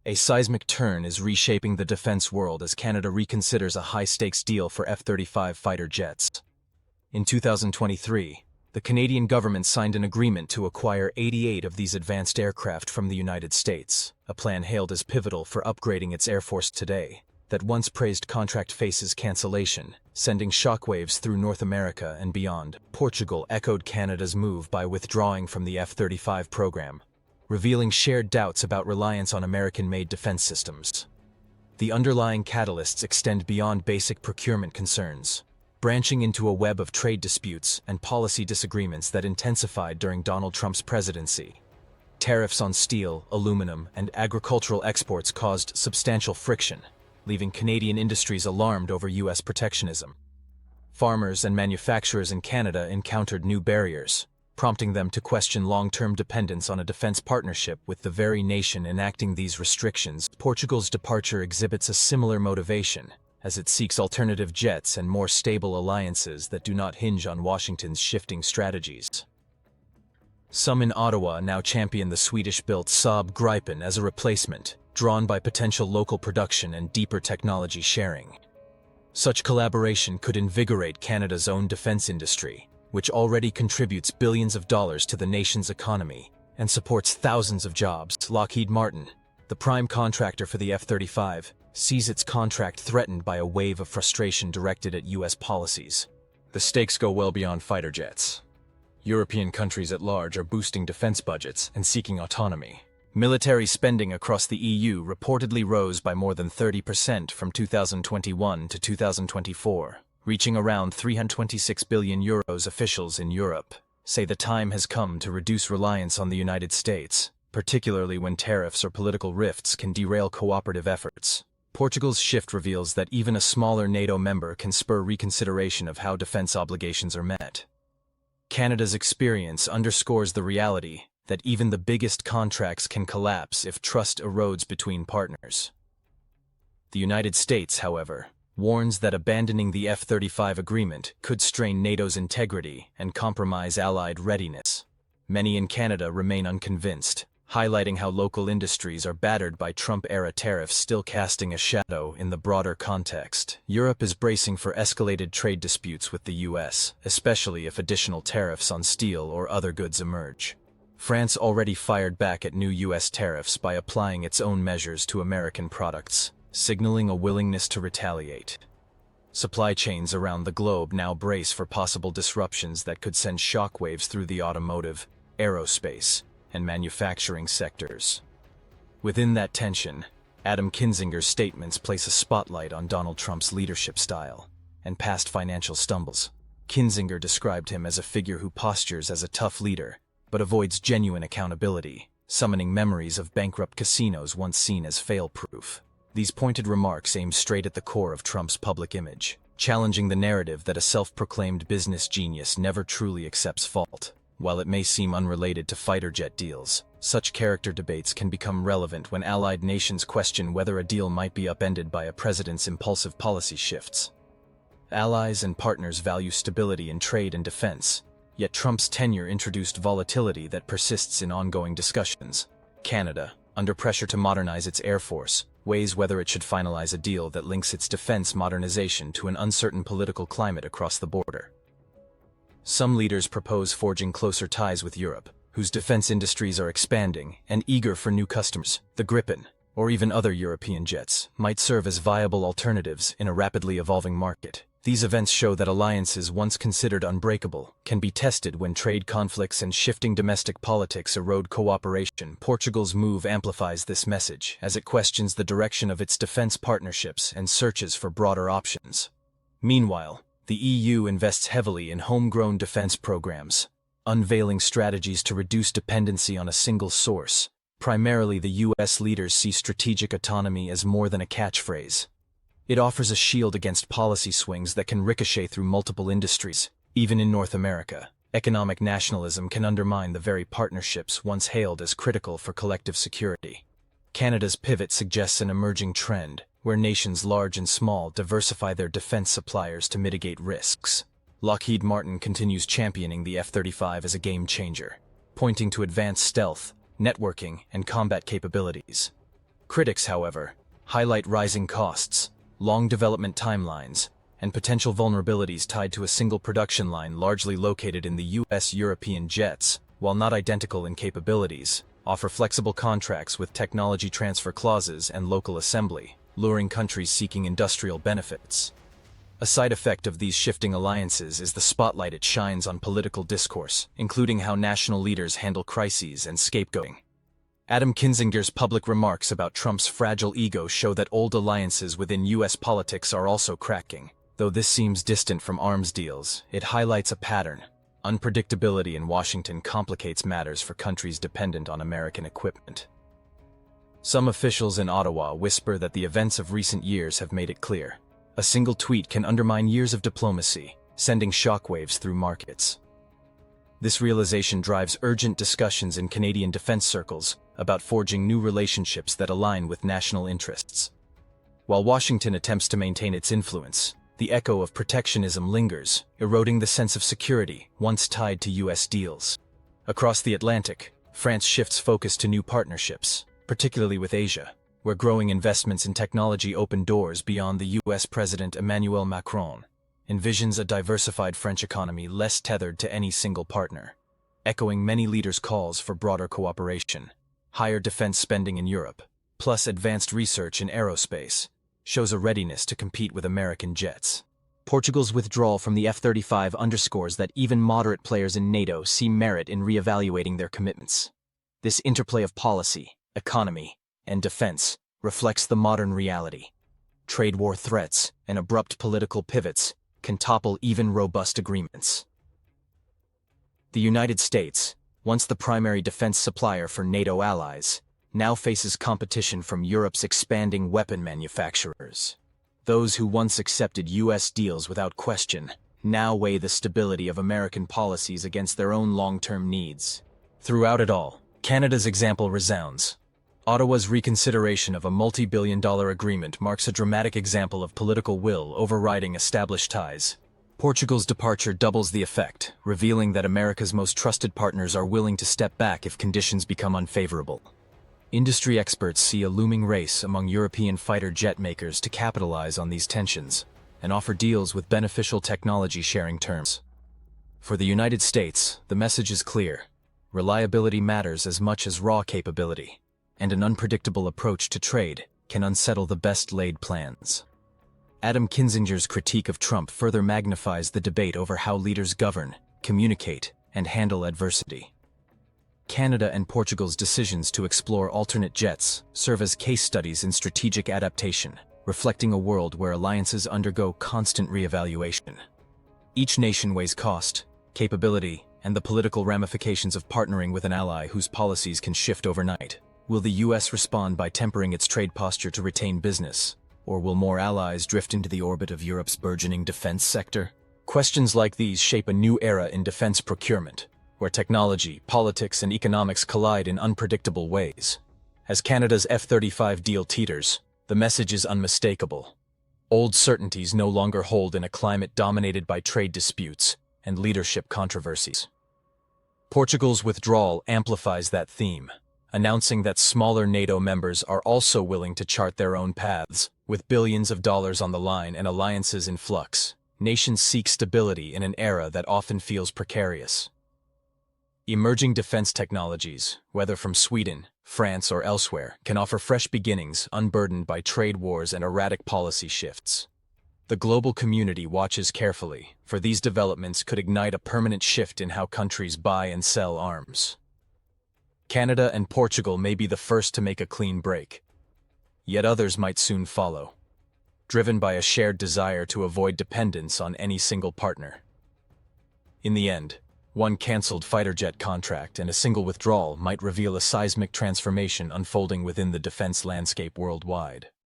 A seismic turn is reshaping the defense world as Canada reconsiders a high-stakes deal for F-35 fighter jets. In 2023, the Canadian government signed an agreement to acquire 88 of these advanced aircraft from the United States, a plan hailed as pivotal for upgrading its air force today. That once praised contract faces cancellation, sending shockwaves through North America and beyond. Portugal echoed Canada's move by withdrawing from the F-35 program, revealing shared doubts about reliance on American-made defense systems. The underlying catalysts extend beyond basic procurement concerns, branching into a web of trade disputes and policy disagreements that intensified during Donald Trump's presidency. Tariffs on steel, aluminum, and agricultural exports caused substantial friction, leaving Canadian industries alarmed over U.S. protectionism. Farmers and manufacturers in Canada encountered new barriers, prompting them to question long-term dependence on a defense partnership with the very nation enacting these restrictions. Portugal's departure exhibits a similar motivation, as it seeks alternative jets and more stable alliances that do not hinge on Washington's shifting strategies. Some in Ottawa now champion the Swedish-built Saab Gripen as a replacement, drawn by potential local production and deeper technology sharing. Such collaboration could invigorate Canada's own defense industry, which already contributes billions of dollars to the nation's economy and supports thousands of jobs. Lockheed Martin, the prime contractor for the F-35, sees its contract threatened by a wave of frustration directed at U.S. policies. The stakes go well beyond fighter jets. European countries at large are boosting defense budgets and seeking autonomy. Military spending across the EU reportedly rose by more than 30% from 2021 to 2024, reaching around €326 billion. Officials in Europe say the time has come to reduce reliance on the United States, particularly when tariffs or political rifts can derail cooperative efforts. Portugal's shift reveals that even a smaller NATO member can spur reconsideration of how defense obligations are met. Canada's experience underscores the reality that even the biggest contracts can collapse if trust erodes between partners. The United States, however, warns that abandoning the F-35 agreement could strain NATO's integrity and compromise Allied readiness. Many in Canada remain unconvinced, highlighting how local industries are battered by Trump-era tariffs, still casting a shadow in the broader context. Europe is bracing for escalated trade disputes with the U.S., especially if additional tariffs on steel or other goods emerge. France already fired back at new U.S. tariffs by applying its own measures to American products, signaling a willingness to retaliate. Supply chains around the globe now brace for possible disruptions that could send shockwaves through the automotive, aerospace, and manufacturing sectors. Within that tension, Adam Kinzinger's statements place a spotlight on Donald Trump's leadership style and past financial stumbles. Kinzinger described him as a figure who postures as a tough leader, but avoids genuine accountability, summoning memories of bankrupt casinos once seen as fail-proof. These pointed remarks aim straight at the core of Trump's public image, challenging the narrative that a self-proclaimed business genius never truly accepts fault. While it may seem unrelated to fighter jet deals, such character debates can become relevant when allied nations question whether a deal might be upended by a president's impulsive policy shifts. Allies and partners value stability in trade and defense, yet Trump's tenure introduced volatility that persists in ongoing discussions. Canada, under pressure to modernize its air force, weighs whether it should finalize a deal that links its defense modernization to an uncertain political climate across the border. Some leaders propose forging closer ties with Europe, whose defense industries are expanding and eager for new customers. The Gripen, or even other European jets, might serve as viable alternatives in a rapidly evolving market. These events show that alliances once considered unbreakable can be tested when trade conflicts and shifting domestic politics erode cooperation. Portugal's move amplifies this message as it questions the direction of its defense partnerships and searches for broader options. Meanwhile, the EU invests heavily in homegrown defense programs, unveiling strategies to reduce dependency on a single source. Primarily, the U.S. leaders see strategic autonomy as more than a catchphrase. It offers a shield against policy swings that can ricochet through multiple industries. Even in North America, economic nationalism can undermine the very partnerships once hailed as critical for collective security. Canada's pivot suggests an emerging trend, where nations large and small diversify their defense suppliers to mitigate risks. Lockheed Martin continues championing the F-35 as a game changer, pointing to advanced stealth, networking, and combat capabilities. Critics, however, highlight rising costs, long development timelines, and potential vulnerabilities tied to a single production line largely located in the U.S. European jets, while not identical in capabilities, offer flexible contracts with technology transfer clauses and local assembly, luring countries seeking industrial benefits. A side effect of these shifting alliances is the spotlight it shines on political discourse, including how national leaders handle crises and scapegoating. Adam Kinzinger's public remarks about Trump's fragile ego show that old alliances within U.S. politics are also cracking. Though this seems distant from arms deals, it highlights a pattern. Unpredictability in Washington complicates matters for countries dependent on American equipment. Some officials in Ottawa whisper that the events of recent years have made it clear. A single tweet can undermine years of diplomacy, sending shockwaves through markets. This realization drives urgent discussions in Canadian defense circles about forging new relationships that align with national interests. While Washington attempts to maintain its influence, the echo of protectionism lingers, eroding the sense of security once tied to U.S. deals. Across the Atlantic, France shifts focus to new partnerships, particularly with Asia, where growing investments in technology open doors beyond the U.S. President Emmanuel Macron envisions a diversified French economy less tethered to any single partner, echoing many leaders' calls for broader cooperation. Higher defense spending in Europe, plus advanced research in aerospace, shows a readiness to compete with American jets. Portugal's withdrawal from the F-35 underscores that even moderate players in NATO see merit in reevaluating their commitments. This interplay of policy, economy, and defense reflects the modern reality. Trade war threats and abrupt political pivots can topple even robust agreements. The United States, once the primary defense supplier for NATO allies, now faces competition from Europe's expanding weapon manufacturers. Those who once accepted U.S. deals without question now weigh the stability of American policies against their own long-term needs. Throughout it all, Canada's example resounds. Ottawa's reconsideration of a multi-billion-dollar agreement marks a dramatic example of political will overriding established ties. Portugal's departure doubles the effect, revealing that America's most trusted partners are willing to step back if conditions become unfavorable. Industry experts see a looming race among European fighter jet makers to capitalize on these tensions and offer deals with beneficial technology-sharing terms. For the United States, the message is clear. Reliability matters as much as raw capability, and an unpredictable approach to trade can unsettle the best-laid plans. Adam Kinzinger's critique of Trump further magnifies the debate over how leaders govern, communicate, and handle adversity. Canada and Portugal's decisions to explore alternate jets serve as case studies in strategic adaptation, reflecting a world where alliances undergo constant reevaluation. Each nation weighs cost, capability, and the political ramifications of partnering with an ally whose policies can shift overnight. Will the U.S. respond by tempering its trade posture to retain business, or will more allies drift into the orbit of Europe's burgeoning defense sector? Questions like these shape a new era in defense procurement, where technology, politics, and economics collide in unpredictable ways. As Canada's F-35 deal teeters, the message is unmistakable. Old certainties no longer hold in a climate dominated by trade disputes and leadership controversies. Portugal's withdrawal amplifies that theme, announcing that smaller NATO members are also willing to chart their own paths. With billions of dollars on the line and alliances in flux, nations seek stability in an era that often feels precarious. Emerging defense technologies, whether from Sweden, France, or elsewhere, can offer fresh beginnings unburdened by trade wars and erratic policy shifts. The global community watches carefully, for these developments could ignite a permanent shift in how countries buy and sell arms. Canada and Portugal may be the first to make a clean break, yet others might soon follow, driven by a shared desire to avoid dependence on any single partner. In the end, one cancelled fighter jet contract and a single withdrawal might reveal a seismic transformation unfolding within the defense landscape worldwide.